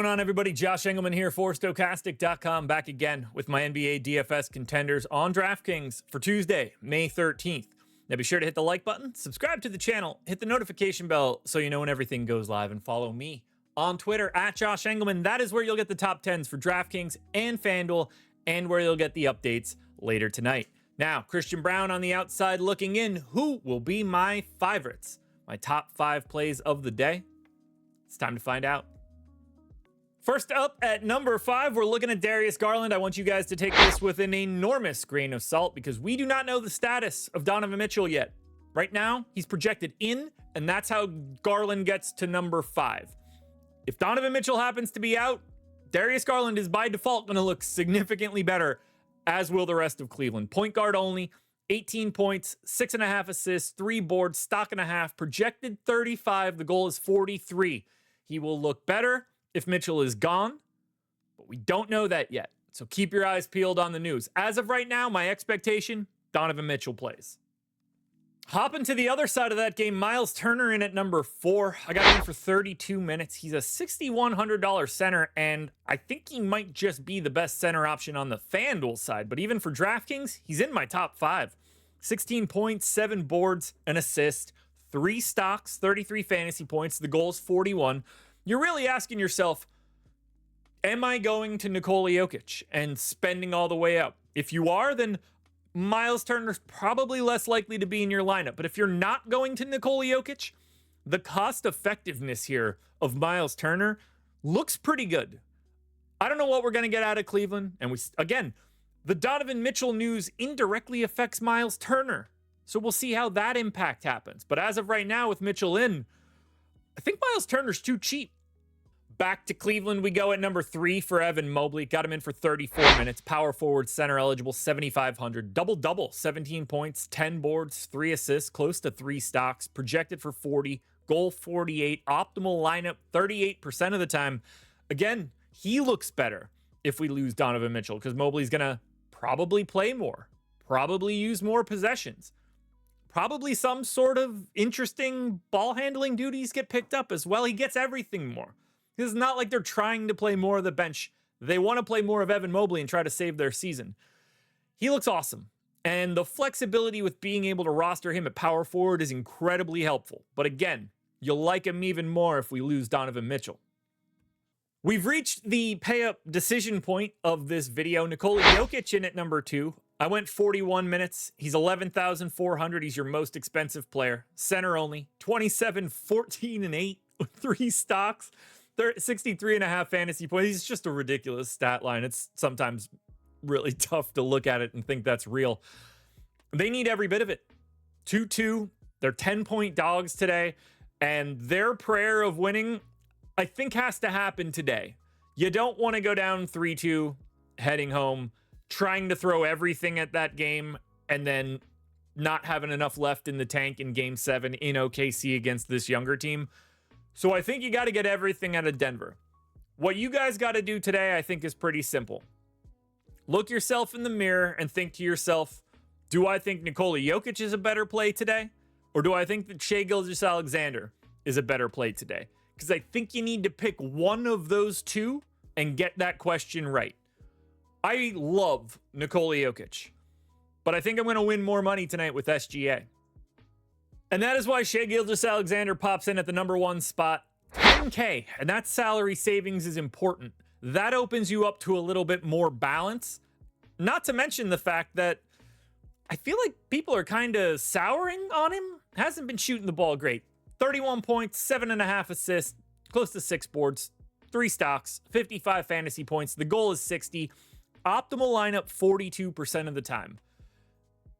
What's going on, everybody? Josh Engleman here for Stokastic.com, back again with my NBA DFS contenders on DraftKings for Tuesday, May 13th. Now be sure to hit the like button, subscribe to the channel, hit the notification bell so you know when everything goes live, and follow me on Twitter at Josh Engleman. That is where you'll get the top 10s for DraftKings and FanDuel, and where you'll get the updates later tonight. Now, Christian Braun on the outside looking in. Who will be my favorites? My top 5 plays of the day? It's time to find out. First up at number 5, we're looking at Darius Garland. I want you guys to take this with an enormous grain of salt because we do not know the status of Donovan Mitchell yet. Right now, he's projected in, and that's how Garland gets to number 5. If Donovan Mitchell happens to be out, Darius Garland is by default going to look significantly better, as will the rest of Cleveland. Point guard only, 18 points, 6.5 assists, 3 boards, stock and a half, projected 35. The goal is 43. He will look better if Mitchell is gone, but we don't know that yet. So keep your eyes peeled on the news. As of right now, my expectation, Donovan Mitchell plays. Hopping to the other side of that game, Miles Turner in at number 4. I got him in for 32 minutes. He's a $6,100 center, and I think he might just be the best center option on the FanDuel side. But even for DraftKings, he's in my top 5. 16 points, 7 boards, an assist, 3 stocks, 33 fantasy points. The goal is 41. You're really asking yourself, am I going to Nikola Jokic and spending all the way up? If you are, then Miles Turner's probably less likely to be in your lineup. But if you're not going to Nikola Jokic, the cost effectiveness here of Miles Turner looks pretty good. I don't know what we're going to get out of Cleveland. And again, the Donovan Mitchell news indirectly affects Miles Turner. So we'll see how that impact happens. But as of right now, with Mitchell in, I think Miles Turner's too cheap. Back to Cleveland we go at number 3 for Evan Mobley. Got him in for 34 minutes. Power forward, center eligible, 7,500. Double-double, 17 points, 10 boards, 3 assists, close to 3 stocks. Projected for 40, goal 48. Optimal lineup 38% of the time. Again, he looks better if we lose Donovan Mitchell because Mobley's going to probably play more, probably use more possessions. Probably some sort of interesting ball handling duties get picked up as well. He gets everything more. It's not like they're trying to play more of the bench. They want to play more of Evan Mobley and try to save their season. He looks awesome. And the flexibility with being able to roster him at power forward is incredibly helpful. But again, you'll like him even more if we lose Donovan Mitchell. We've reached the pay-up decision point of this video. Nikola Jokic in at number 2. I went 41 minutes. He's 11,400. He's your most expensive player. Center only. 27, 14, and 8 with 3 stocks. 63.5 fantasy points. He's just a ridiculous stat line. It's sometimes really tough to look at it and think that's real. They need every bit of it. 2-2. They're 10-point dogs today. And their prayer of winning, I think, has to happen today. You don't want to go down 3-2 heading home, trying to throw everything at that game and then not having enough left in the tank in game 7 in OKC against this younger team. So I think you got to get everything out of Denver. What you guys got to do today, I think, is pretty simple. Look yourself in the mirror and think to yourself, do I think Nikola Jokic is a better play today? Or do I think that Shai Gilgeous-Alexander is a better play today? Because I think you need to pick one of those two and get that question right. I love Nikola Jokic, but I think I'm going to win more money tonight with SGA. And that is why Shai Gilgeous-Alexander pops in at the number 1 spot. 10K, and that salary savings is important. That opens you up to a little bit more balance. Not to mention the fact that I feel like people are kind of souring on him. Hasn't been shooting the ball great. 31 points, 7.5 assists, close to 6 boards, 3 stocks, 55 fantasy points. The goal is 60. Optimal lineup 42% of the time.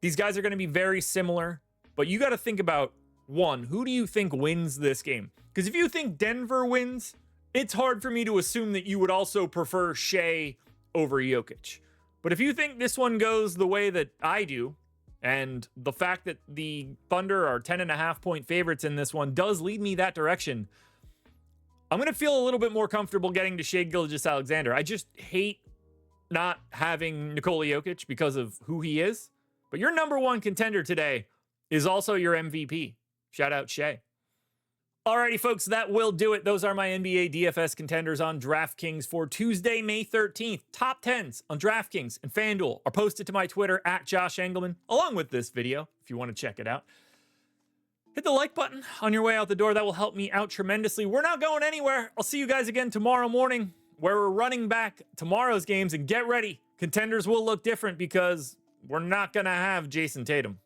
These guys are going to be very similar, but you got to think about, one, who do you think wins this game? Because if you think Denver wins, it's hard for me to assume that you would also prefer Shai over Jokic. But if you think this one goes the way that I do, and the fact that the Thunder are 10.5-point favorites in this one does lead me that direction, I'm going to feel a little bit more comfortable getting to Shai Gilgeous-Alexander. I just hate not having Nikola Jokic because of who he is. But your number 1 contender today is also your MVP. Shout out Shai. Alrighty, folks, that will do it. Those are my NBA DFS contenders on DraftKings for Tuesday, May 13th. Top 10s on DraftKings and FanDuel are posted to my Twitter at Josh Engleman, along with this video, if you want to check it out. Hit the like button on your way out the door. That will help me out tremendously. We're not going anywhere. I'll see you guys again tomorrow morning, where we're running back tomorrow's games. And get ready. Contenders will look different because we're not going to have Jason Tatum.